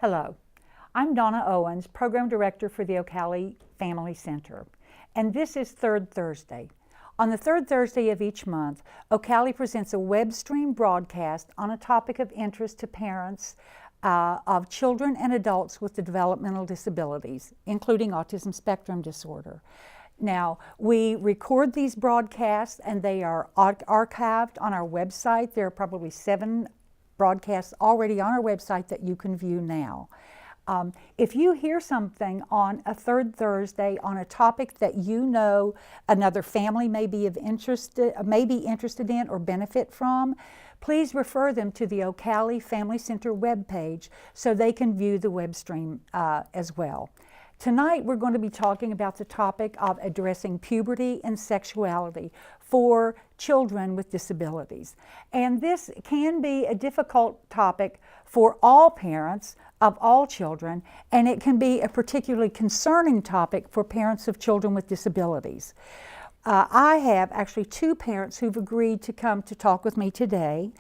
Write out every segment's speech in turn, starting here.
Hello, I'm Donna Owens, Program Director for the Ocala Family Center, and this is Third Thursday. On the third Thursday of each month, Ocala presents a web stream broadcast on a topic of interest to parents of children and adults with developmental disabilities, including autism spectrum disorder. Now, we record these broadcasts and they are archived on our website. There are probably 7 broadcasts already on our website that you can view now. If you hear something on a third Thursday on a topic that you know another family may be interested in or benefit from, please refer them to the Ocala Family Center webpage so they can view the web stream as well. Tonight we're going to be talking about the topic of addressing puberty and sexuality for children with disabilities. And this can be a difficult topic for all parents of all children, and it can be a particularly concerning topic for parents of children with disabilities. I have actually 2 parents who've agreed to come to talk with me today,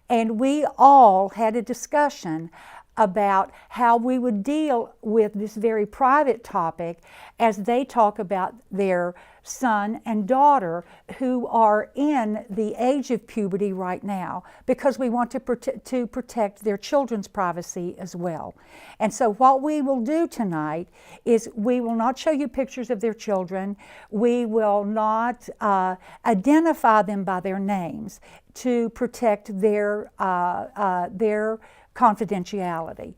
and we all had a discussion about how we would deal with this very private topic as they talk about their son and daughter who are in the age of puberty right now, because we want to protect their children's privacy as well. And so what we will do tonight is we will not show you pictures of their children. We will not identify them by their names to protect their confidentiality.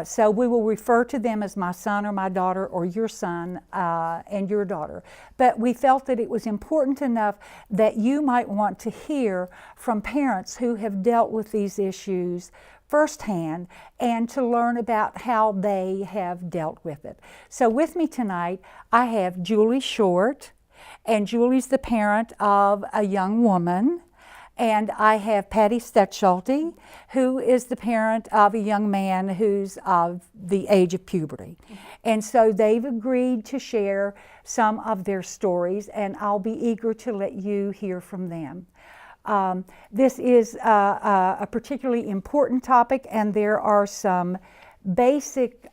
So we will refer to them as my son or my daughter, or your son and your daughter. But we felt that it was important enough that you might want to hear from parents who have dealt with these issues firsthand and to learn about how they have dealt with it. So with me tonight, I have Julie Short, and Julie's the parent of a young woman. And I have Patty Stetschulte, who is the parent of a young man who's of the age of puberty. And so they've agreed to share some of their stories, and I'll be eager to let you hear from them. This is a particularly important topic, and there are some basic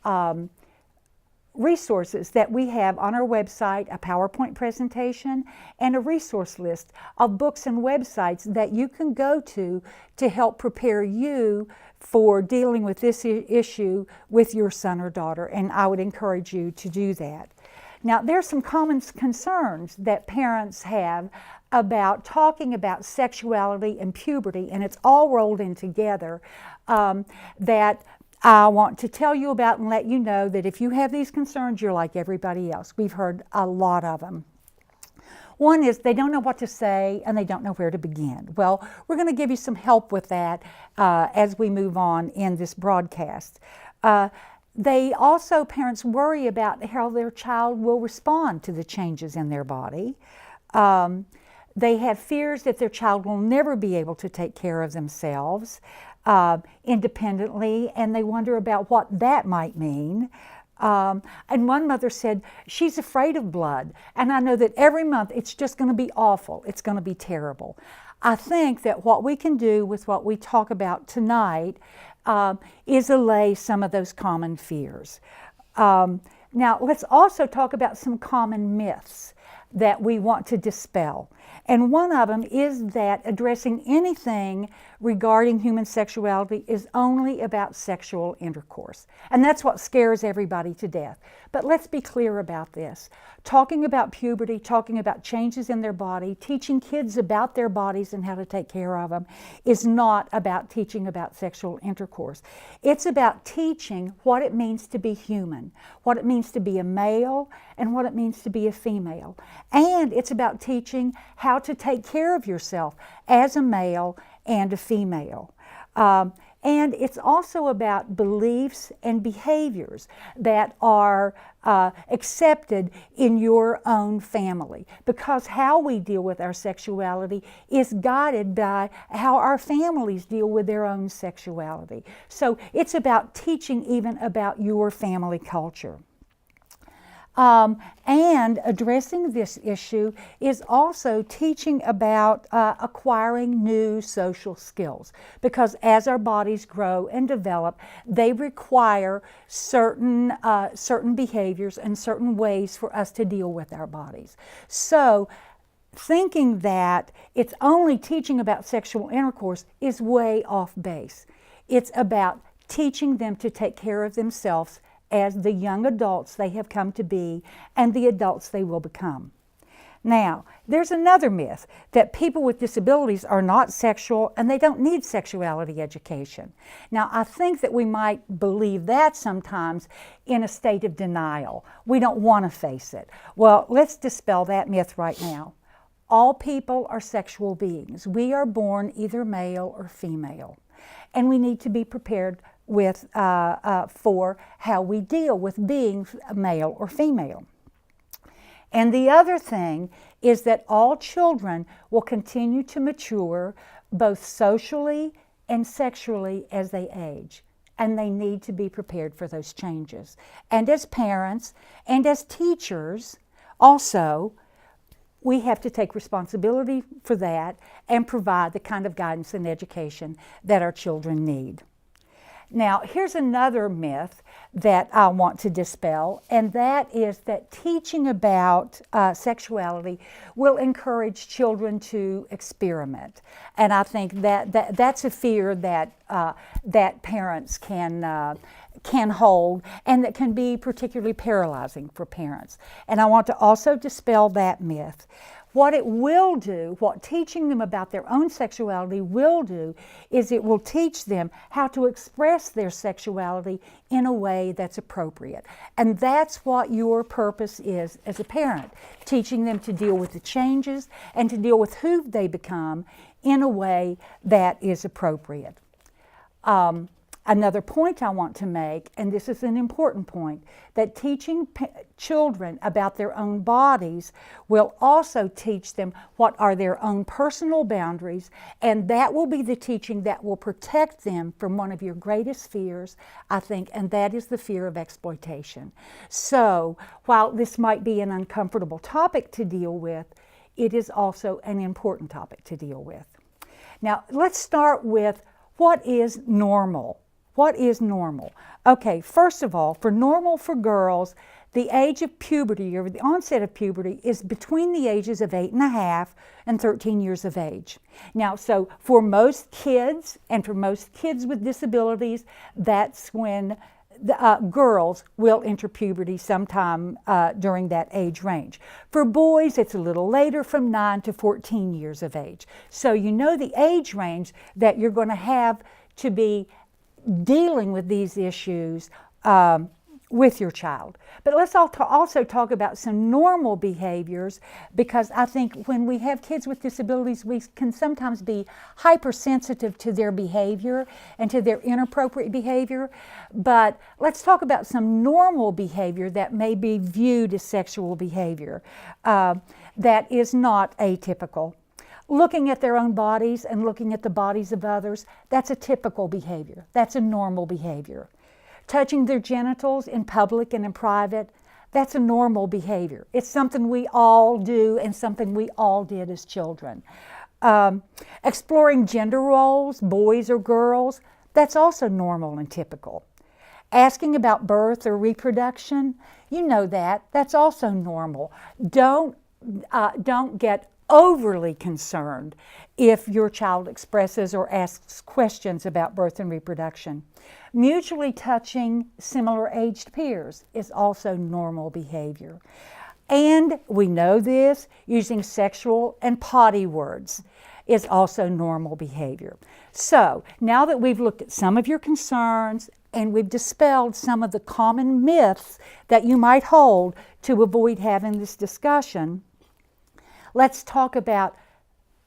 resources that we have on our website, a PowerPoint presentation, and a resource list of books and websites that you can go to help prepare you for dealing with this issue with your son or daughter, and I would encourage you to do that. Now, there's some common concerns that parents have about talking about sexuality and puberty, and it's all rolled in together, that I want to tell you about and let you know that if you have these concerns, you're like everybody else. We've heard a lot of them. One is they don't know what to say and they don't know where to begin. Well, we're going to give you some help with that as we move on in this broadcast. They also, parents worry about how their child will respond to the changes in their body. They have fears that their child will never be able to take care of themselves independently, and they wonder about what that might mean. And one mother said, she's afraid of blood, and I know that every month it's just going to be awful. It's going to be terrible. I think that what we can do with what we talk about tonight is allay some of those common fears. Now, let's also talk about some common myths that we want to dispel. And one of them is that addressing anything regarding human sexuality is only about sexual intercourse. And that's what scares everybody to death. But let's be clear about this. Talking about puberty, talking about changes in their body, teaching kids about their bodies and how to take care of them is not about teaching about sexual intercourse. It's about teaching what it means to be human, what it means to be a male, and what it means to be a female. And it's about teaching how to take care of yourself as a male and a female. And it's also about beliefs and behaviors that are accepted in your own family, because how we deal with our sexuality is guided by how our families deal with their own sexuality. So it's about teaching even about your family culture. And addressing this issue is also teaching about acquiring new social skills, because as our bodies grow and develop, they require certain behaviors and certain ways for us to deal with our bodies. So thinking that it's only teaching about sexual intercourse is way off base. It's about teaching them to take care of themselves as the young adults they have come to be and the adults they will become. Now, there's another myth that people with disabilities are not sexual and they don't need sexuality education. Now, I think that we might believe that sometimes in a state of denial. We don't want to face it. Well, let's dispel that myth right now. All people are sexual beings. We are born either male or female, and we need to be prepared for how we deal with being male or female. And the other thing is that all children will continue to mature both socially and sexually as they age, and they need to be prepared for those changes. And as parents and as teachers also, we have to take responsibility for that and provide the kind of guidance and education that our children need. Now, here's another myth that I want to dispel, and that is that teaching about sexuality will encourage children to experiment. And I think that's a fear that parents can hold, and that can be particularly paralyzing for parents. And I want to also dispel that myth. What it will do, what teaching them about their own sexuality will do, is it will teach them how to express their sexuality in a way that's appropriate. And that's what your purpose is as a parent, teaching them to deal with the changes and to deal with who they become in a way that is appropriate. Another point I want to make, and this is an important point, that teaching children about their own bodies will also teach them what are their own personal boundaries, and that will be the teaching that will protect them from one of your greatest fears, I think, and that is the fear of exploitation. So, while this might be an uncomfortable topic to deal with, it is also an important topic to deal with. Now, let's start with what is normal. What is normal? Okay, first of all, for normal for girls, the age of puberty, or the onset of puberty, is between the ages of 8.5 and 13 years of age. Now, so for most kids, and for most kids with disabilities, that's when the, girls will enter puberty sometime during that age range. For boys, it's a little later, from 9 to 14 years of age. So you know the age range that you're going to have to be dealing with these issues with your child. But let's also talk about some normal behaviors, because I think when we have kids with disabilities, we can sometimes be hypersensitive to their behavior and to their inappropriate behavior. But let's talk about some normal behavior that may be viewed as sexual behavior that is not atypical. Looking at their own bodies and looking at the bodies of others, that's a typical behavior. That's a normal behavior. Touching their genitals in public and in private, that's a normal behavior. It's something we all do and something we all did as children. Exploring gender roles, boys or girls, that's also normal and typical. Asking about birth or reproduction, you know that's also normal. Don't get overly concerned if your child expresses or asks questions about birth and reproduction. Mutually touching similar-aged peers is also normal behavior. And we know this, using sexual and potty words is also normal behavior. So, now that we've looked at some of your concerns and we've dispelled some of the common myths that you might hold to avoid having this discussion, let's talk about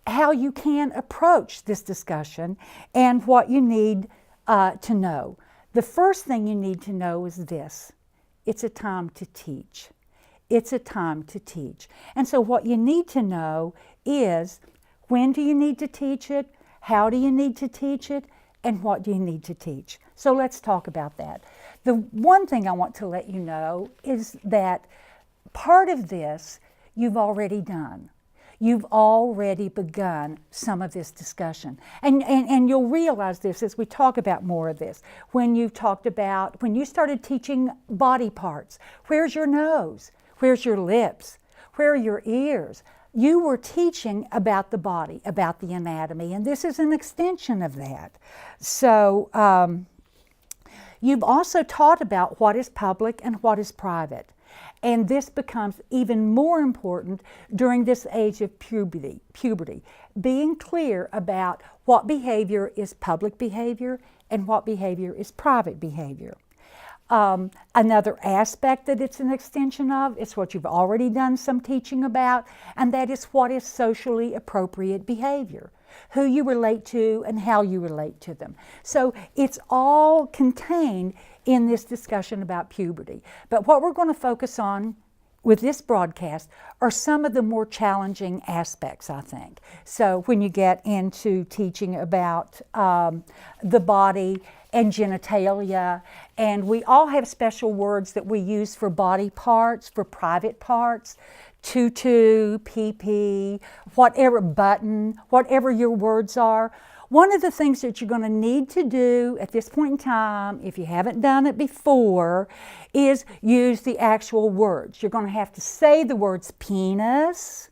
how you can approach this discussion and what you need to know. The first thing you need to know is this: it's a time to teach. It's a time to teach. And so what you need to know is, when do you need to teach it? How do you need to teach it? And what do you need to teach? So let's talk about that. The one thing I want to let you know is that part of this you've already done. You've already begun some of this discussion. And you'll realize this as we talk about more of this. When you started teaching body parts, where's your nose? Where's your lips? Where are your ears? You were teaching about the body, about the anatomy, and this is an extension of that. So you've also taught about what is public and what is private. And this becomes even more important during this age of puberty. Being clear about what behavior is public behavior and what behavior is private behavior. Another aspect that it's an extension of is what you've already done some teaching about, and that is what is socially appropriate behavior, who you relate to and how you relate to them. So it's all contained in this discussion about puberty. But what we're going to focus on with this broadcast are some of the more challenging aspects, I think. So when you get into teaching about the body and genitalia, and we all have special words that we use for body parts, for private parts, tutu, pee-pee, whatever, button, whatever your words are. One of the things that you're going to need to do at this point in time, if you haven't done it before, is use the actual words. You're going to have to say the words penis,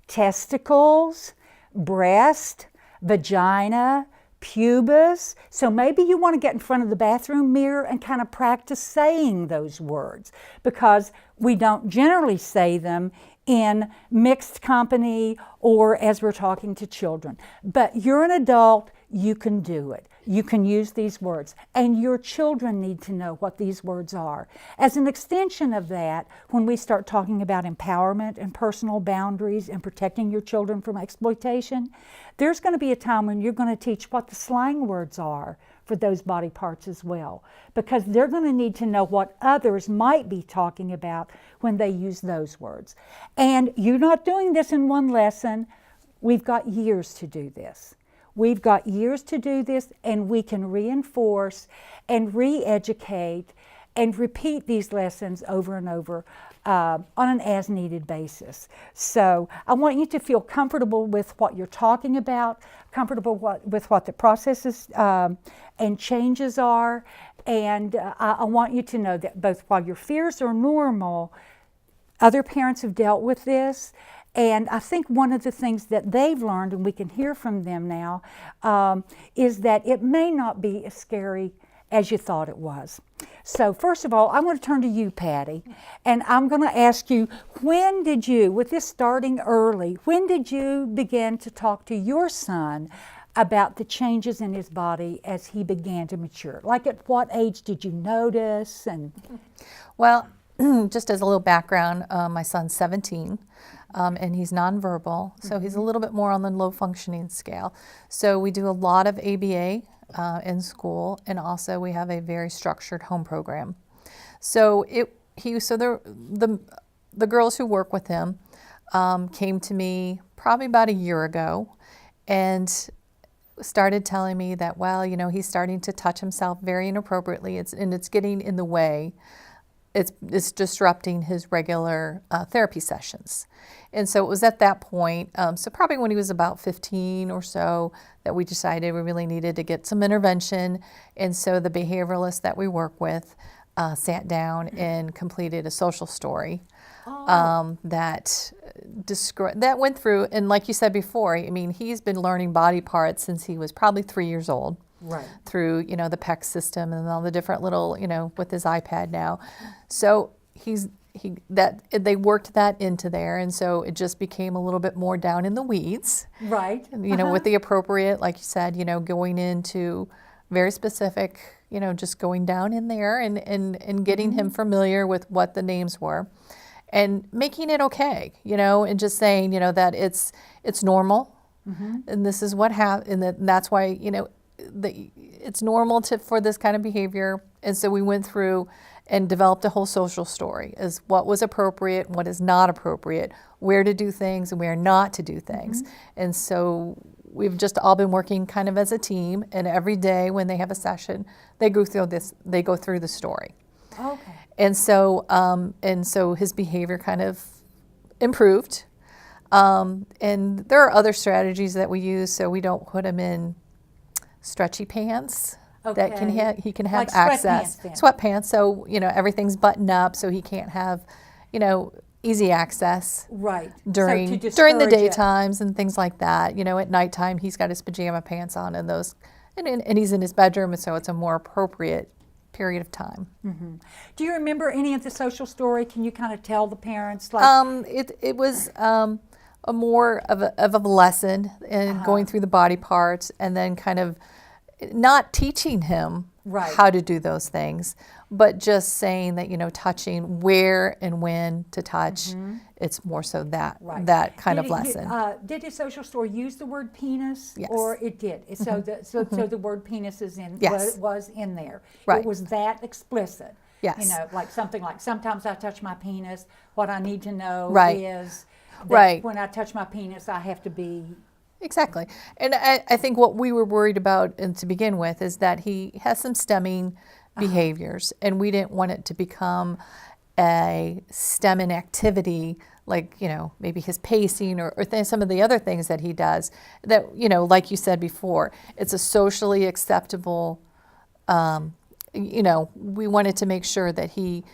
testicles, breast, vagina, pubis. So maybe you want to get in front of the bathroom mirror and kind of practice saying those words, because we don't generally say them in mixed company or as we're talking to children. But you're an adult, you can do it. You can use these words, and your children need to know what these words are. As an extension of that, when we start talking about empowerment and personal boundaries and protecting your children from exploitation, there's going to be a time when you're going to teach what the slang words are for those body parts as well, because they're going to need to know what others might be talking about when they use those words. And you're not doing this in one lesson. We've got years to do this. We've got years to do this, and we can reinforce and re-educate and repeat these lessons over and over on an as-needed basis. So I want you to feel comfortable with what you're talking about, comfortable with what the processes and changes are, and I want you to know that both while your fears are normal, other parents have dealt with this. And I think one of the things that they've learned, and we can hear from them now, is that it may not be as scary as you thought it was. So first of all, I'm going to turn to you, Patty, and I'm going to ask you, when did you, with this starting early, when did you begin to talk to your son about the changes in his body as he began to mature? Like, at what age did you notice? And well, just as a little background, my son's 17. And he's nonverbal, so he's a little bit more on the low functioning scale. So we do a lot of ABA in school, and also we have a very structured home program. So the girls who work with him came to me probably about a year ago and started telling me that, well, you know, he's starting to touch himself very inappropriately, it's getting in the way. It's disrupting his regular therapy sessions. And so it was at that point, so probably when he was about 15 or so, that we decided we really needed to get some intervention. And so the behavioralist that we work with sat down and completed a social story that went through, and like you said before, I mean, he's been learning body parts since he was probably 3 years old. right. Through, you know, the PEC system and all the different little, you know, with his iPad now. So they worked that into there, and so it just became a little bit more down in the weeds. Right. You know, with the appropriate, like you said, you know, going into very specific, you know, just going down in there and getting him familiar with what the names were and making it okay, you know, and just saying, you know, that it's normal, and this is what happened, and that's why, you know, it's normal for this kind of behavior. And so we went through and developed a whole social story as what was appropriate, what is not appropriate, where to do things and where not to do things. And so we've just all been working kind of as a team, and every day when they have a session, they go through the story. Okay. And so his behavior kind of improved. And there are other strategies that we use, so we don't put him in stretchy pants. That can Okay. he can have Like access sweatpants then. sweatpants, so everything's buttoned up, so he can't have easy access Right. during So to during the discourage it. daytimes and things like that. At nighttime he's got his pajama pants on and those, and he's in his bedroom, and so it's a more appropriate period of time. Do you remember any of the social story? Can you kind of tell the parents like It was a more of a lesson in going through the body parts, and then kind of not teaching him Right. how to do those things, but just saying that touching where and when to touch. It's more so that Right. that kind Did of it- lesson. did his social story use the word penis, Yes. or it did? So the word penis is in Yes. was in there. Right. It was that explicit. Yes. Like something like sometimes I touch my penis. What I need to know Right. is that Right. when I touch my penis, I have to be Exactly. And I think what we were worried about and to begin with is that he has some stemming behaviors, and we didn't want it to become a stemming activity like, maybe his pacing or some of the other things that he does that, like you said before, it's a socially acceptable, we wanted to make sure that he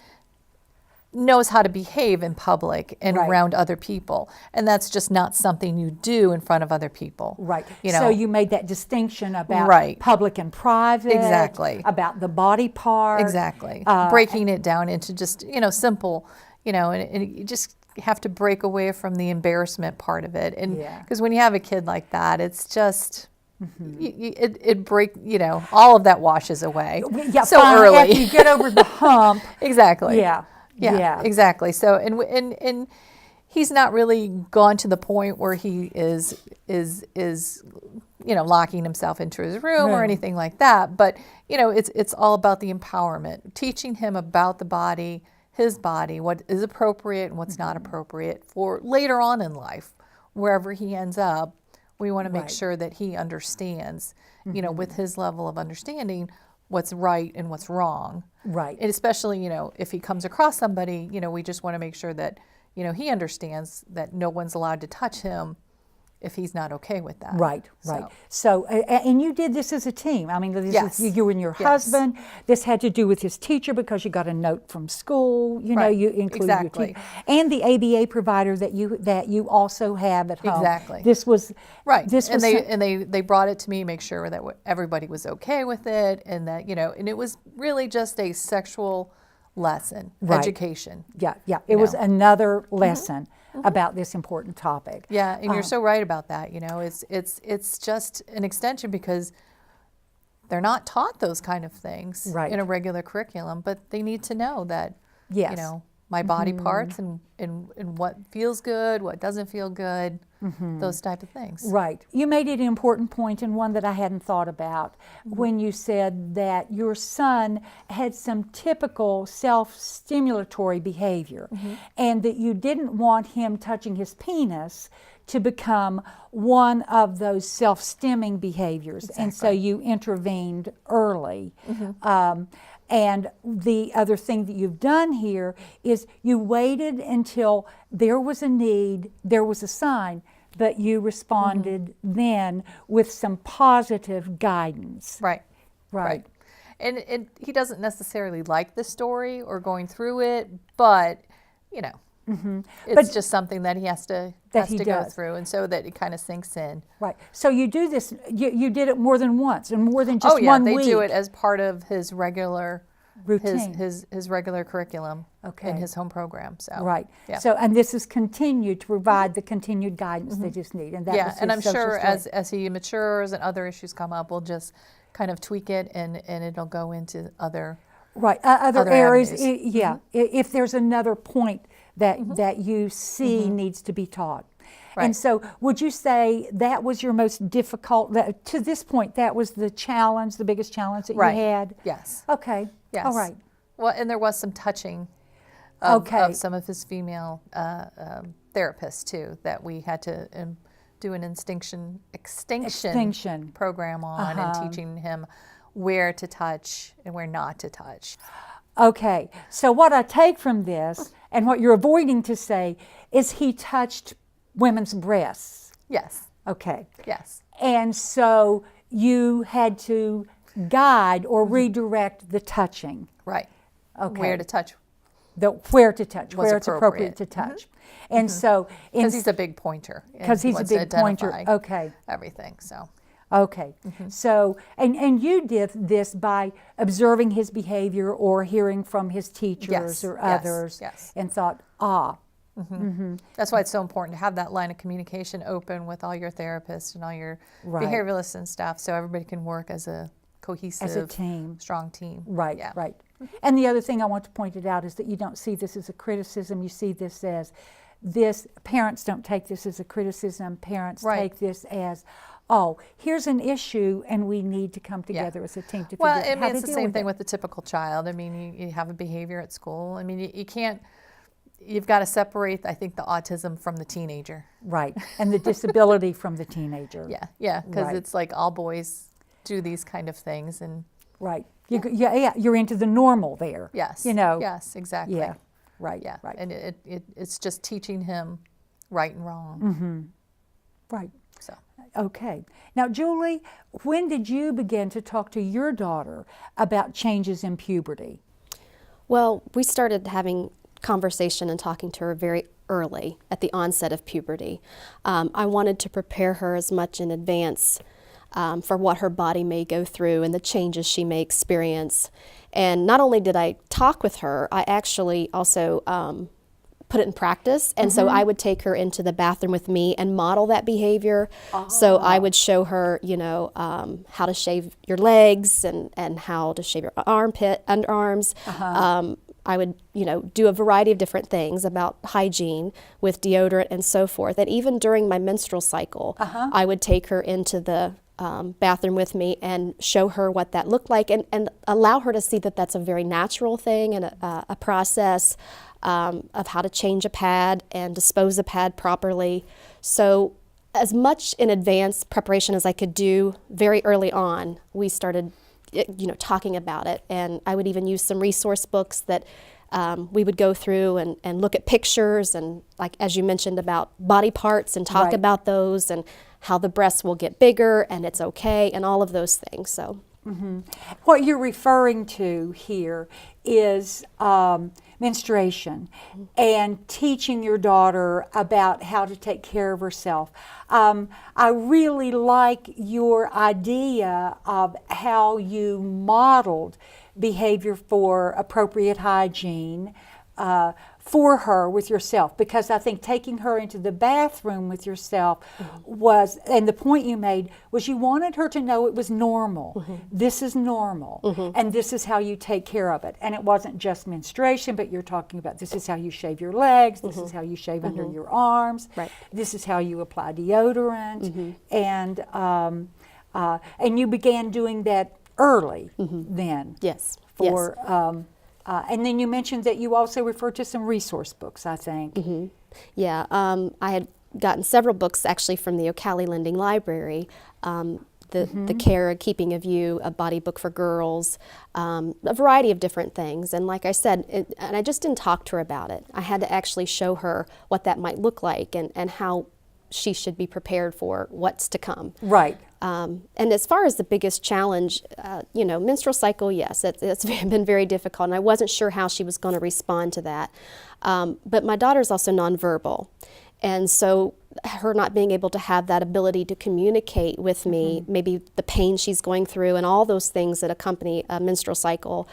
knows how to behave in public and Right. around other people, and that's just not something you do in front of other people. right. You So know, you made that distinction about Right. public and private. Exactly. About the body part. exactly Uh, breaking it down into just simple, and you just have to break away from the embarrassment part of it, and Yeah. because when you have a kid like that, it's just it break all of that washes away Yeah, so finally, early. after you get over the hump. Exactly. Yeah. Yeah. Exactly. So and he's not really gone to the point where he is locking himself into his room or Right. anything like that. But it's all about the empowerment, teaching him about the body, his body, what is appropriate and what's not appropriate for later on in life, wherever he ends up. We want to make Right. sure that he understands, with his level of understanding, what's right and what's wrong. Right. And especially, if he comes across somebody, we just want to make sure that, he understands that no one's allowed to touch him if he's not okay with that. Right, right. So, and you did this as a team. I mean, this Yes. is you and your Yes. husband. This had to do with his teacher because you got a note from school. Right. You included Exactly. your teacher and the ABA provider that you also have at home. Exactly. This was Right. This and was they brought it to me, make sure that everybody was okay with it, and that, and it was really just a sexual lesson, Right. education. yeah. It was know. another lesson about this important topic. Yeah, and you're so right about that. It's just an extension because they're not taught those kind of things Right. in a regular curriculum, but they need to know that, Yes. my body parts and what feels good, what doesn't feel good, those type of things. Right. You made it an important point, and one that I hadn't thought about when you said that your son had some typical self-stimulatory behavior and that you didn't want him touching his penis to become one of those self-stimming behaviors. And so you intervened early. And the other thing that you've done here is you waited until there was a need, there was a sign, but you responded then with some positive guidance. Right. Right. And he doesn't necessarily like the story or going through it, but it's But- just something that he has to he go does. through, and so that it kind of sinks in. Right. So you do this, you did it more than once and more than just Oh yeah, one they week. do it as part of his regular Routine. his regular curriculum Okay. in his home program. So Right. Yeah. So, and this is continued to provide the continued guidance they just need. And that yeah, was and his I'm social sure story. as he matures and other issues come up, we'll just kind of tweak it and it'll go into other. Right, other other areas, avenues. yeah. If there's another point that you see needs to be taught. Right. And so would you say that was your most difficult, to this point, that was the challenge, the biggest challenge that Right. you had? Yes. Okay, Yes. all right. Well, and there was some touching of, Okay. of some of his female therapists too that we had to do an extinction Extinction. program on and teaching him where to touch and where not to touch. Okay, so what I take from this, and what you're avoiding to say, is he touched women's breasts. Yes, Okay. yes, And so you had to guide or redirect the touching. right. Okay. Where to touch, Where to touch, Was where it's appropriate appropriate. to touch. And so, because he's a big pointer. and because he he's a wants to big pointer. identify Okay. everything, so. Okay. So, and you did this by observing his behavior or hearing from his teachers Yes, or yes, others, yes. and thought, ah, That's why it's so important to have that line of communication open with all your therapists and all your Right. behavioralists and stuff, so everybody can work as a cohesive, team. strong team. right, Yeah. right. And the other thing I want to point it out is that you don't see this as a criticism. You see this as this. Parents don't take this as a criticism. Parents Right. take this as, oh, here's an issue, and we need to come together as a team to Well, figure I out how mean, to it's the deal same with thing it. with the typical child. I mean, you have a behavior at school. I mean, you can't. You've got to separate, I think, the autism from the teenager. Right, and the disability from the teenager. Yeah, because Right. it's like all boys do these kind of things, and Right. Yeah, you're into the normal there. yes, You know. yes, exactly. Yeah. Right. Yeah, Right. and it's just teaching him right and wrong. Right. So. Okay. Now, Julie, when did you begin to talk to your daughter about changes in puberty? Well, we started having conversation and talking to her very early at the onset of puberty. I wanted to prepare her as much in advance for what her body may go through and the changes she may experience. And not only did I talk with her, I actually also put it in practice. And so I would take her into the bathroom with me and model that behavior. So I would show her, how to shave your legs and how to shave your underarms. I would, do a variety of different things about hygiene with deodorant and so forth. And even during my menstrual cycle, I would take her into the bathroom with me and show her what that looked like and allow her to see that that's a very natural thing and a process of how to change a pad and dispose a pad properly. So as much in advance preparation as I could do very early on, we started talking about it. And I would even use some resource books that we would go through and look at pictures and, like as you mentioned, about body parts and talk Right. about those and how the breasts will get bigger and it's okay and all of those things. So What you're referring to here is menstruation and teaching your daughter about how to take care of herself. I really like your idea of how you modeled behavior for appropriate hygiene for her with yourself, because I think taking her into the bathroom with yourself was, and the point you made was you wanted her to know it was normal. This is normal, and this is how you take care of it. And it wasn't just menstruation, but you're talking about this is how you shave your legs, this is how you shave under your arms, Right. this is how you apply deodorant, and you began doing that early then. yes, For and then you mentioned that you also referred to some resource books, I think. Yeah, I had gotten several books actually from the O'Callaghan Lending Library. The Care and Keeping of You, a body book for girls, a variety of different things. And like I said, and I just didn't talk to her about it. I had to actually show her what that might look like and how she should be prepared for what's to come. Right. And as far as the biggest challenge, menstrual cycle, yes, it's been very difficult, and I wasn't sure how she was going to respond to that. But my daughter's also nonverbal, and so her not being able to have that ability to communicate with me, maybe the pain she's going through and all those things that accompany a menstrual cycle,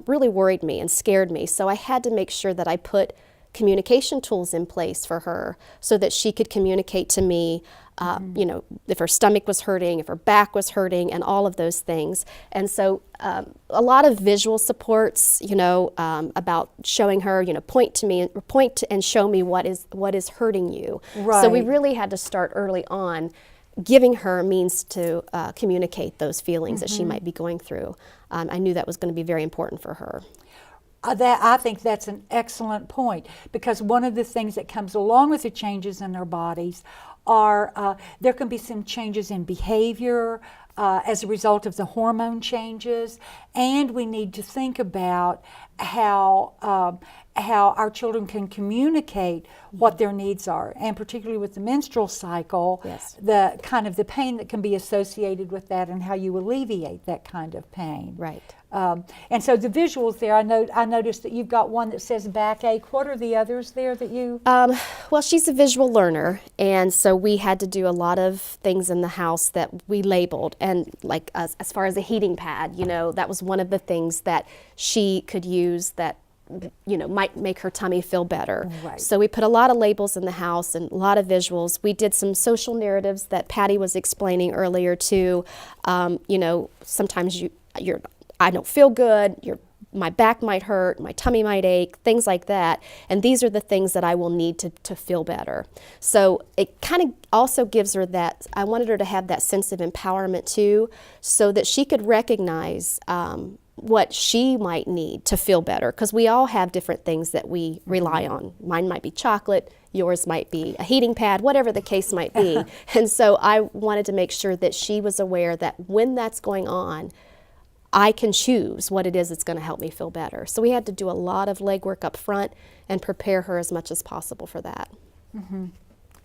really worried me and scared me. So I had to make sure that I put communication tools in place for her so that she could communicate to me, if her stomach was hurting, if her back was hurting, and all of those things. And so a lot of visual supports, about showing her, point to and show me what is hurting you. So we Right. really had to start early on, giving her means to communicate those feelings that she might be going through. I knew that was going to be very important for her. I think that's an excellent point, because one of the things that comes along with the changes in our bodies are there can be some changes in behavior, as a result of the hormone changes, and we need to think about how our children can communicate what their needs are, and particularly with the menstrual cycle, Yes. the kind of the pain that can be associated with that, and how you alleviate that kind of pain. Right. And so the visuals there, I noticed that you've got one that says backache. What are the others there that you? Well, she's a visual learner, and so we had to do a lot of things in the house that we labeled. And like as far as a heating pad, that was one of the things that she could use that might make her tummy feel better. Right. So we put a lot of labels in the house and a lot of visuals. We did some social narratives that Patty was explaining earlier too. Sometimes I don't feel good. My back might hurt, my tummy might ache, things like that. And these are the things that I will need to feel better. So it kind of also gives her that, I wanted her to have that sense of empowerment too, so that she could recognize what she might need to feel better. Because we all have different things that we rely on. Mine might be chocolate, yours might be a heating pad, whatever the case might be. And so I wanted to make sure that she was aware that when that's going on, I can choose what it is that's going to help me feel better. So we had to do a lot of legwork up front and prepare her as much as possible for that.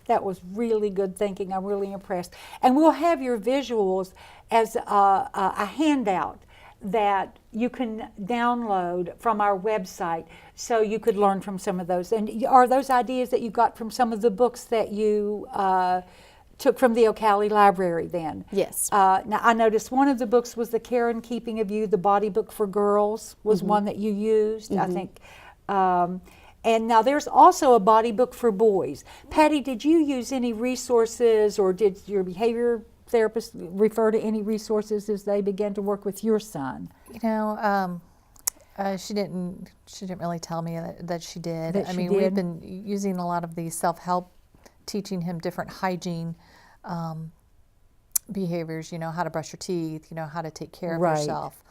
That was really good thinking. I'm really impressed. And we'll have your visuals as a handout that you can download from our website, so you could learn from some of those. And are those ideas that you got from some of the books that you took from the Ocali Library then? Yes. Now I noticed one of the books was The Care and Keeping of You, the Body Book for Girls was one that you used, I think. And now there's also a body book for boys. Patty, did you use any resources, or did your behavior therapist refer to any resources as they began to work with your son? She didn't really tell me that she did. That I she mean, did? we've been using a lot of the self-help, teaching him different hygiene behaviors, how to brush your teeth, how to take care of Right. yourself,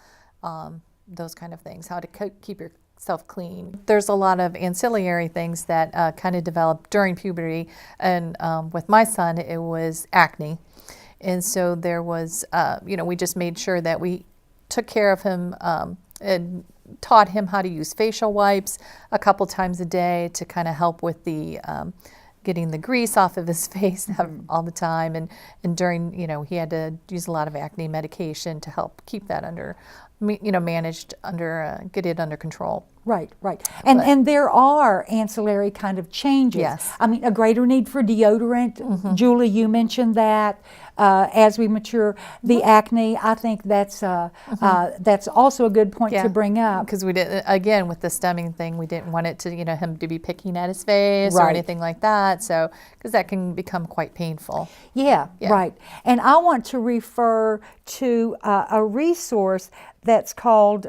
those kind of things, how to keep yourself clean. There's a lot of ancillary things that kind of developed during puberty, and with my son, it was acne. And so there was, we just made sure that we took care of him and taught him how to use facial wipes a couple times a day to kind of help with the getting the grease off of his face all the time. And during, he had to use a lot of acne medication to help keep that managed get it under control. Right. And there are ancillary kind of changes. Yes. I mean, a greater need for deodorant. Julie, you mentioned that. As we mature, the acne, I think that's also a good point to bring up. Because we did, again, with the stemming thing, we didn't want it to, him to be picking at his face or Right. anything like that. So, because that can become quite painful. Yeah, right. And I want to refer to a resource that's called,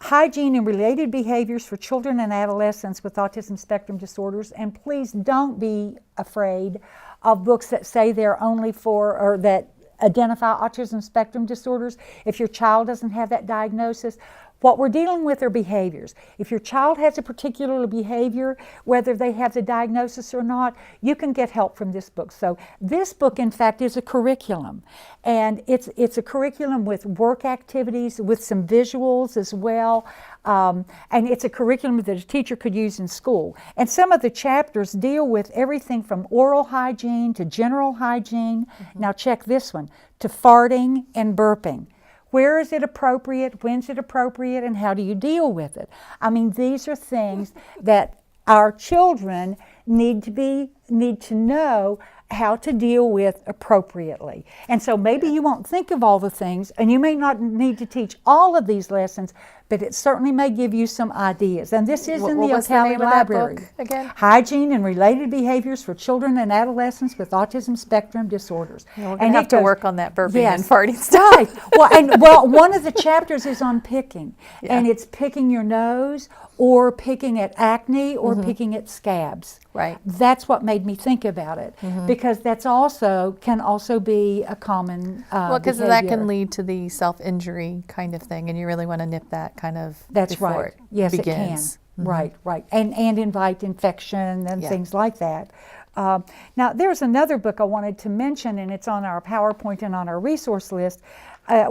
Hygiene and Related Behaviors for Children and Adolescents with Autism Spectrum Disorders. And please don't be afraid of books that say they're only for, or that identify autism spectrum disorders. If your child doesn't have that diagnosis, what we're dealing with are behaviors. If your child has a particular behavior, whether they have the diagnosis or not, you can get help from this book. So this book, in fact, is a curriculum. And it's a curriculum with work activities, with some visuals as well. And it's a curriculum that a teacher could use in school. And some of the chapters deal with everything from oral hygiene to general hygiene. Now check this one, to farting and burping. Where is it appropriate? When's it appropriate? And how do you deal with it? I mean, these are things that our children need to know how to deal with appropriately. And so maybe you won't think of all the things, and you may not need to teach all of these lessons, but it certainly may give you some ideas. And this is in the What was the Ocali name of that Library. book again? Hygiene and Related Behaviors for Children and Adolescents with Autism Spectrum Disorders. We're going to have to work on that burping Yes. and farting stuff. Right. Well, one of the chapters is on picking, and it's picking your nose, or picking at acne, or picking at scabs. Right. That's what made me think about it, because that's can also be a common Well, because that behavior. can lead to the self-injury kind of thing, and you really want to nip that kind of That's before right. Yes, begins. it can. Right. And invite infection and Yeah. things like that. Now, there's another book I wanted to mention, and it's on our PowerPoint and on our resource list,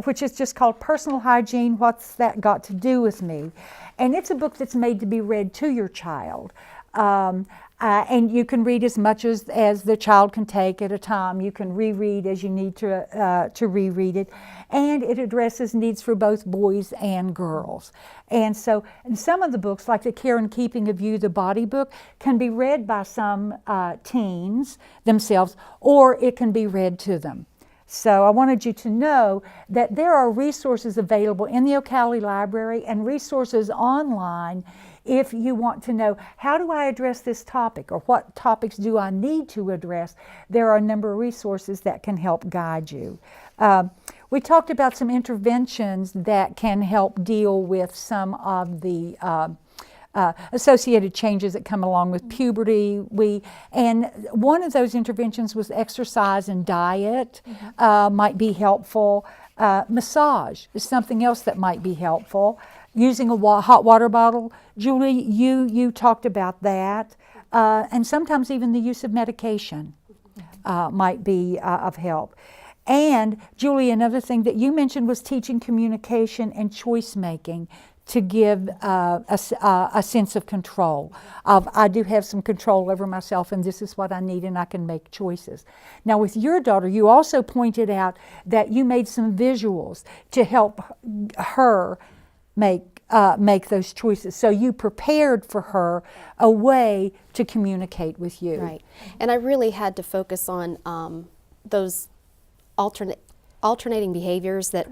which is just called Personal Hygiene, What's That Got to Do with Me? And it's a book that's made to be read to your child. And you can read as much as the child can take at a time. You can reread as you need to reread it. And it addresses needs for both boys and girls. And so, and some of the books, like The Care and Keeping of You, the body book, can be read by some teens themselves, or it can be read to them. So I wanted you to know that there are resources available in the O'Calley Library and resources online if you want to know, how do I address this topic, or what topics do I need to address? There are a number of resources that can help guide you. We talked about some interventions that can help deal with some of the associated changes that come along with puberty. And one of those interventions was exercise and diet might be helpful. Massage is something else that might be helpful. Using a hot water bottle. Julie, you talked about that. And sometimes even the use of medication might be of help. And Julie, another thing that you mentioned was teaching communication and choice making to give a sense of control. I do have some control over myself, and this is what I need, and I can make choices. Now, with your daughter, you also pointed out that you made some visuals to help her make those choices. So you prepared for her a way to communicate with you. Right. And I really had to focus on those alternating behaviors that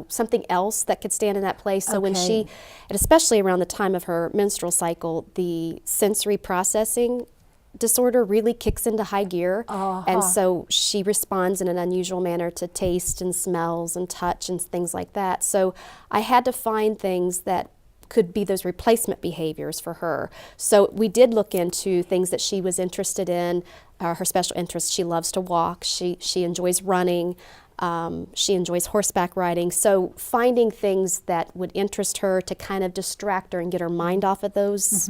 something else that could stand in that place. So when she, and especially around the time of her menstrual cycle, the sensory processing disorder really kicks into high gear. And so she responds in an unusual manner to taste and smells and touch and things like that. So I had to find things that could be those replacement behaviors for her. So we did look into things that she was interested in, her special interests. She loves to walk, she enjoys running, she enjoys horseback riding. So finding things that would interest her to kind of distract her and get her mind off of those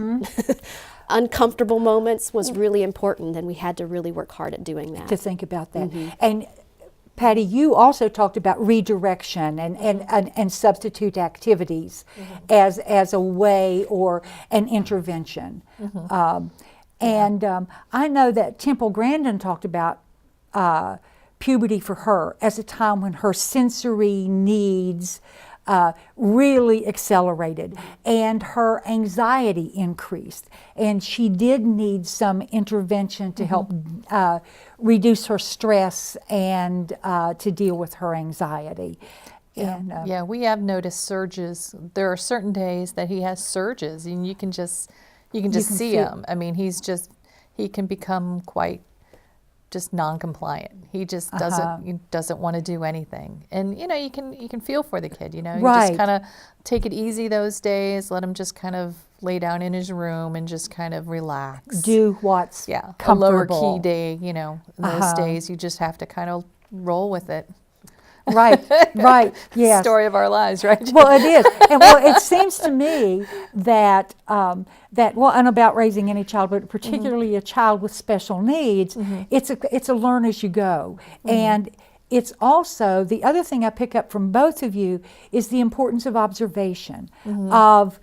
uncomfortable moments was really important, and we had to really work hard at doing that. To think about that. And Patty, you also talked about redirection and substitute activities as a way or an intervention. I know that Temple Grandin talked about puberty for her as a time when her sensory needs really accelerated and her anxiety increased, and she did need some intervention to help reduce her stress and to deal with her anxiety. And, yeah, we have noticed surges. There are certain days that he has surges, and you can just see him. I mean, he can become quite just non-compliant. He just doesn't want to do anything. And you can feel for the kid, you just kind of take it easy those days, let him just kind of lay down in his room and just kind of relax. Do what's comfortable. A lower key day, in those days you just have to kind of roll with it. Right, yes. Story of our lives, right? Well, it is. And it seems to me that, and about raising any child, but particularly a child with special needs, it's a learn as you go. And it's also, the other thing I pick up from both of you is the importance of observation, of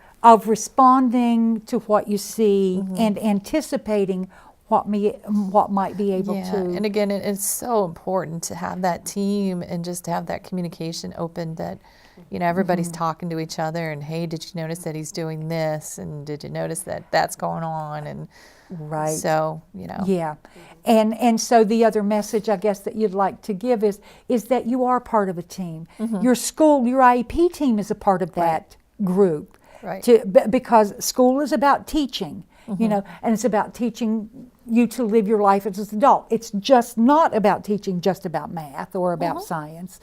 responding to what you see and anticipating what might be able to. And again, it's so important to have that team and just to have that communication open, that everybody's talking to each other, and hey, did you notice that he's doing this, and did you notice that that's going on, and so yeah. And so the other message I guess that you'd like to give is that you are part of a team. Your school, your IEP team is a part of that group, because school is about teaching. And it's about teaching you to live your life as an adult. It's just not about teaching just about math or about science.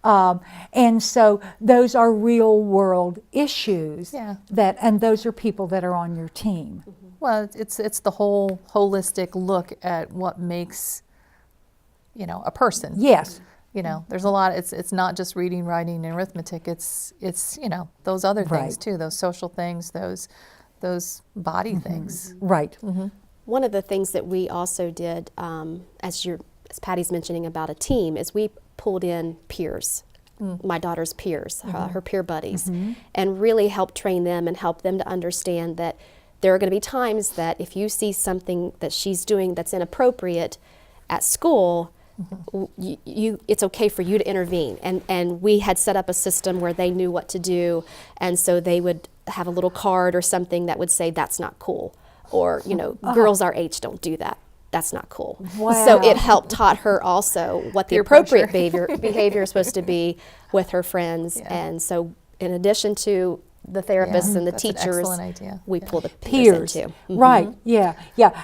And so those are real world issues and those are people that are on your team. Well, it's the whole holistic look at what makes, a person. Yes. There's a lot. It's not just reading, writing, and arithmetic. It's those other things too. Those social things. Those body things. Right. One of the things that we also did, as Patty's mentioning about a team, is we pulled in peers, my daughter's peers, her peer buddies, and really helped train them and help them to understand that there are going to be times that if you see something that she's doing that's inappropriate at school, it's okay for you to intervene. And we had set up a system where they knew what to do, and so they would have a little card or something that would say, that's not cool. Or, girls our age don't do that. That's not cool. Wow. So it helped taught her also what the Peer appropriate pressure. behavior is supposed to be with her friends. Yeah. And so in addition to the therapists and the That's an teachers, excellent idea. we Yeah. pull the Peers, peers into. right? Yeah,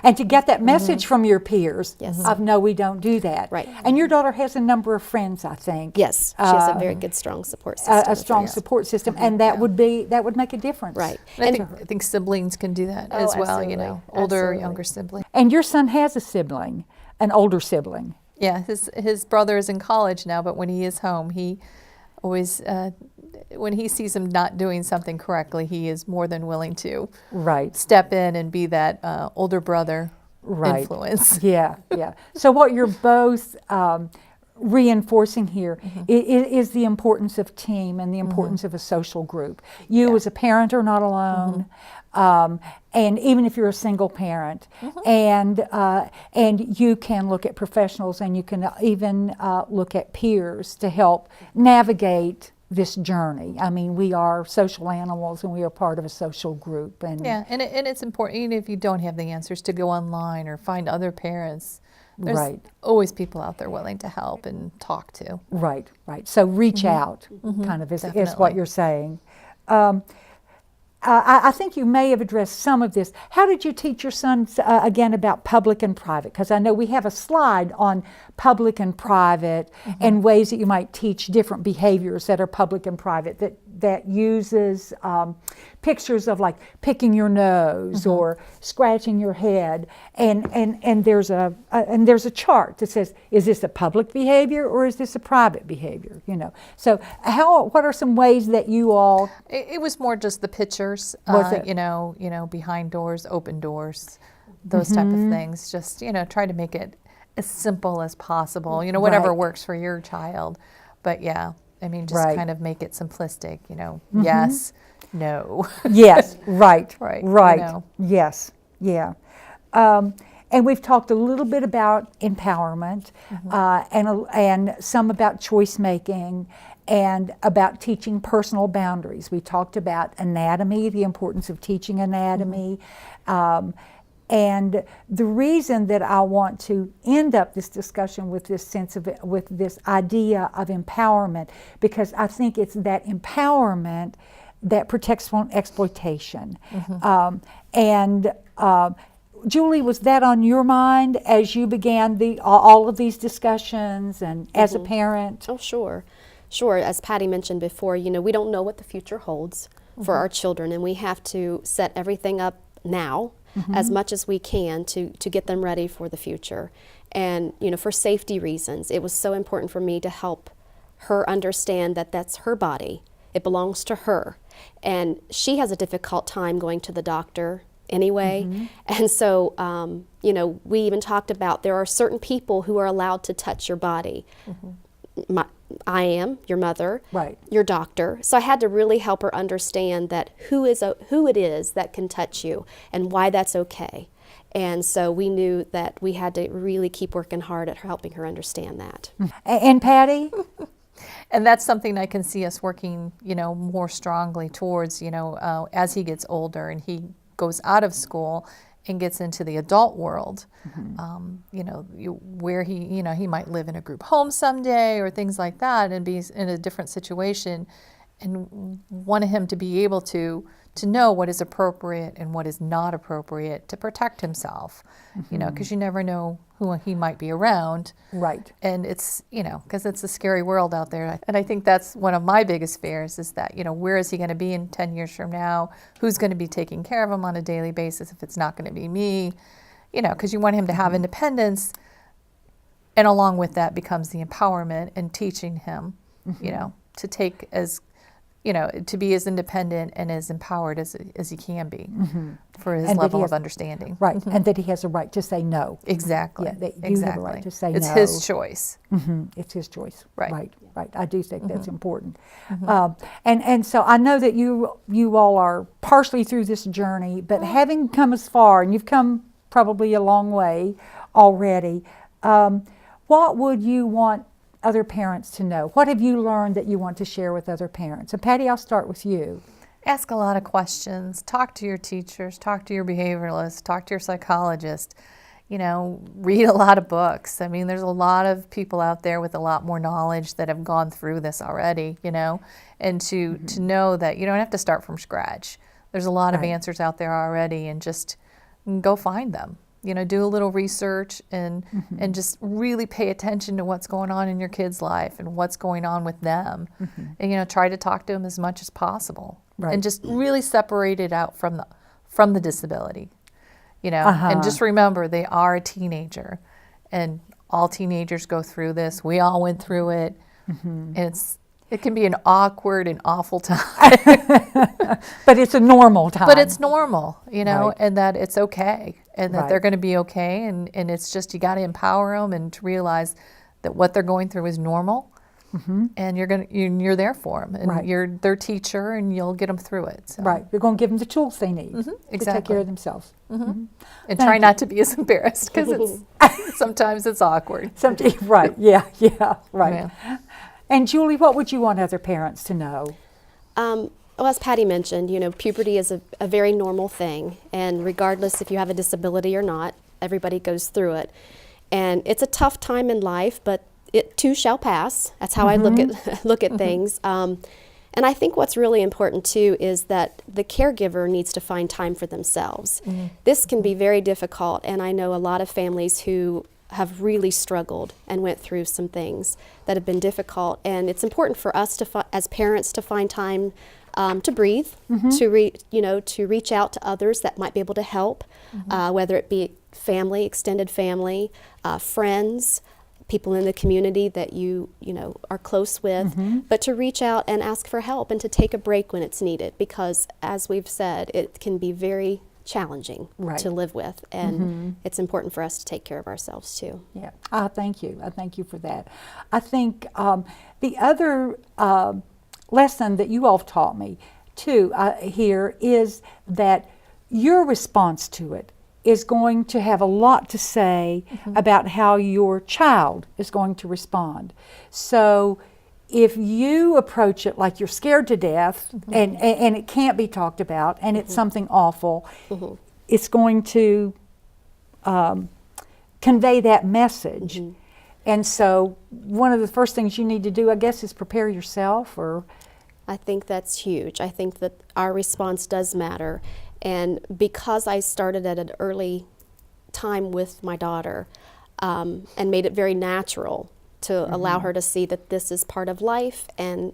and to get that message from your peers Yes. of no, we don't do that. Right. And your daughter has a number of friends, I think. Yes, she has a very good, strong support system. A of strong friends. support system, and that would make a difference. Right. And I think siblings can do that Oh, as well, absolutely. older or Absolutely. younger sibling. And your son has a sibling, an older sibling. Yeah, his brother is in college now, but when he is home, he always, when he sees him not doing something correctly, he is more than willing to Right. step in and be that older brother Right. influence. Yeah. So what you're both reinforcing here is the importance of team and the importance of a social group. You as a parent are not alone. And even if you're a single parent, and you can look at professionals, and you can even look at peers to help navigate this journey. I mean, we are social animals, and we are part of a social group. And Yeah, and it's important, even if you don't have the answers, to go online or find other parents. There's Right. always people out there willing to help and talk to. Right. So reach out, kind of is what Definitely. you're saying. I think you may have addressed some of this. How did you teach your son, again, about public and private? Because I know we have a slide on public and private and ways that you might teach different behaviors that are public and private that uses pictures of like picking your nose or scratching your head, and there's a chart that says, is this a public behavior or is this a private behavior? So what are some ways that you all? It was more just the pictures, Was it? behind doors, open doors, those type of things. Just, try to make it as simple as possible, whatever Right. works for your child. But yeah, I mean, just Right. kind of make it simplistic, yes, no. Yes, right, Right, yes, yeah. And we've talked a little bit about empowerment, and some about choice making, and about teaching personal boundaries. We talked about anatomy, the importance of teaching anatomy. And the reason that I want to end up this discussion with this idea of empowerment, because I think it's that empowerment that protects from exploitation. Julie, was that on your mind as you began all of these discussions and as a parent? Oh, sure. As Patty mentioned before, we don't know what the future holds for our children, and we have to set everything up now as much as we can to get them ready for the future. And, for safety reasons, it was so important for me to help her understand that that's her body. It belongs to her. And she has a difficult time going to the doctor anyway. And so, we even talked about there are certain people who are allowed to touch your body. I am your mother, Right. your doctor. So I had to really help her understand that who it is that can touch you and why that's okay. And so we knew that we had to really keep working hard at helping her understand that. And Patty? And that's something I can see us working, more strongly towards, as he gets older and he goes out of school and gets into the adult world, where he might live in a group home someday or things like that, and be in a different situation, and want him to be able to know what is appropriate and what is not appropriate to protect himself, because you never know who he might be around. Right. And it's, because it's a scary world out there. And I think that's one of my biggest fears is that, where is he going to be in 10 years from now? Who's going to be taking care of him on a daily basis if it's not going to be me? Because you want him to have independence. And along with that becomes the empowerment and teaching him, to take as you know, to be as independent and as empowered as he can be for his And that he level has- of understanding. Right, and that he has a right to say no. Exactly. Yeah, that you have a exactly. right to say it's no. his choice. It's his choice. Right. Right. I do think that's important. And so I know that you all are partially through this journey, but having come as far, and you've come probably a long way already, what would you want other parents to know? What have you learned that you want to share with other parents? And Patty, I'll start with you. Ask a lot of questions. Talk to your teachers. Talk to your behavioralist. Talk to your psychologist. You know, read a lot of books. I mean, there's a lot of people out there with a lot more knowledge that have gone through this already, you know, and to know that you don't have to start from scratch. There's a lot of Right. answers out there already, and just go find them. You know, do a little research and just really pay attention to what's going on in your kid's life and what's going on with them. And, you know, try to talk to them as much as possible. Right. And just really separate it out from the disability. You know, and just remember they are a teenager, and all teenagers go through this. We all went through it. And it can be an awkward and awful time. But it's a normal time. But it's normal, you know, Right. and that it's okay, and that Right. they're going to be okay, and it's just you got to empower them and to realize that what they're going through is normal, and you're there for them, and Right. you're their teacher, and you'll get them through it. So. Right. You're going to give them the tools they need to take exactly. care of themselves. And try not to be as embarrassed because it's sometimes it's awkward. Right. Yeah. Right. Yeah. And Julie, what would you want other parents to know? Well, as Patty mentioned, you know, puberty is a very normal thing, and regardless if you have a disability or not, everybody goes through it. And it's a tough time in life, but it too shall pass. That's how I look at things. And I think what's really important too is that the caregiver needs to find time for themselves. This can be very difficult, and I know a lot of families who have really struggled and went through some things that have been difficult. And it's important for us to, as parents, to find time to breathe, to reach out to others that might be able to help, whether it be family, extended family, friends, people in the community that you know are close with, but to reach out and ask for help and to take a break when it's needed, because as we've said, it can be very challenging Right. to live with, and it's important for us to take care of ourselves too. Yeah, thank you. I thank you for that. I think the other lesson that you all have taught me too here is that your response to it is going to have a lot to say about how your child is going to respond. So if you approach it like you're scared to death and it can't be talked about and it's something awful, it's going to convey that message. And so one of the first things you need to do, I guess, is prepare yourself. Or I think that's huge. I think that our response does matter. And because I started at an early time with my daughter and made it very natural to allow her to see that this is part of life and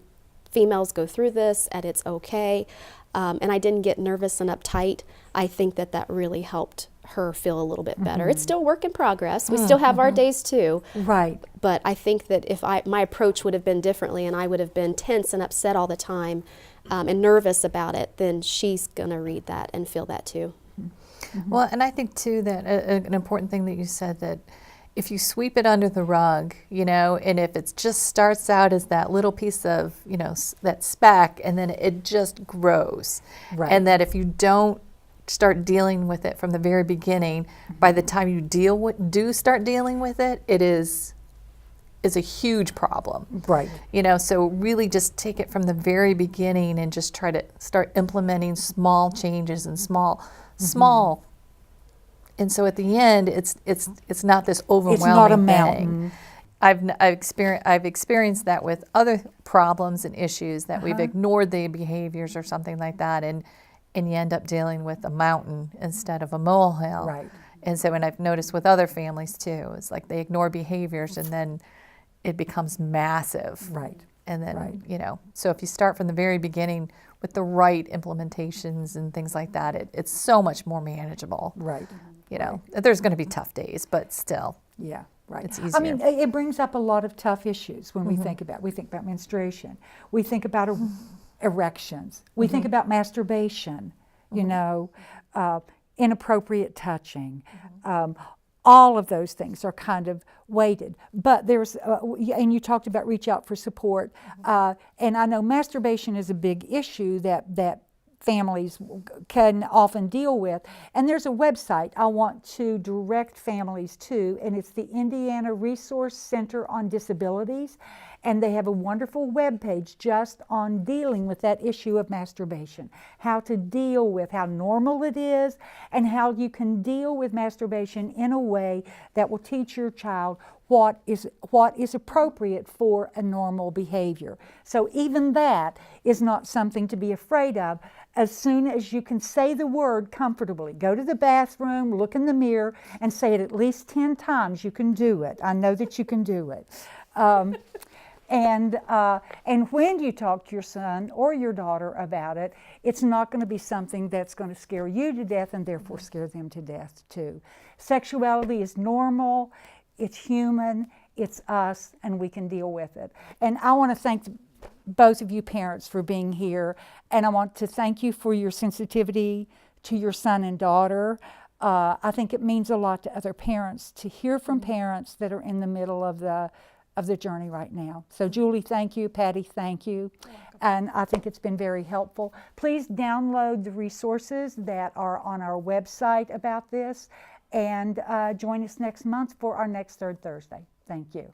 females go through this and it's okay, and I didn't get nervous and uptight, I think that that really helped her feel a little bit better. It's still work in progress. We still have our days too. right, But I think that if my approach would have been differently and I would have been tense and upset all the time and nervous about it, then she's going to read that and feel that too. Well, and I think too that an important thing that you said, that if you sweep it under the rug, you know, and if it just starts out as that little piece of, you know, that speck, and then it just grows, Right. and that if you don't start dealing with it from the very beginning, by the time you do start dealing with it, it is a huge problem. right, You know, so really just take it from the very beginning and just try to start implementing small changes and small. And so at the end, it's not this overwhelming it's not a thing. mountain. I've experienced that with other problems and issues that we've ignored the behaviors or something like that, and you end up dealing with a mountain instead of a molehill. Right. And so, and I've noticed with other families too, it's like they ignore behaviors and then it becomes massive. Right. And then, Right. you know, so if you start from the very beginning with the right implementations and things like that, it's so much more manageable. Right. You know, there's going to be tough days, but still. Yeah, right. It's I mean, easier. it brings up a lot of tough issues when we think about menstruation. We think about erections. We think about masturbation, you know, inappropriate touching. All of those things are kind of weighted. But there's, and you talked about reach out for support. And I know masturbation is a big issue that families can often deal with. And there's a website I want to direct families to, and it's the Indiana Resource Center on Disabilities. And they have a wonderful webpage just on dealing with that issue of masturbation, how to deal with how normal it is, and how you can deal with masturbation in a way that will teach your child what is appropriate for a normal behavior. So even that is not something to be afraid of. As soon as you can say the word comfortably, go to the bathroom, look in the mirror, and say it at least 10 times, you can do it. I know that you can do it. And when you talk to your son or your daughter about it, it's not going to be something that's going to scare you to death and therefore scare them to death too. Sexuality is normal, it's human, it's us, and we can deal with it. And I want to thank both of you parents for being here, and I want to thank you for your sensitivity to your son and daughter. I think it means a lot to other parents to hear from parents that are in the middle of the journey right now. So Julie, thank you. Patty, thank you. And I think it's been very helpful. Please download the resources that are on our website about this, and join us next month for our next Third Thursday. Thank you.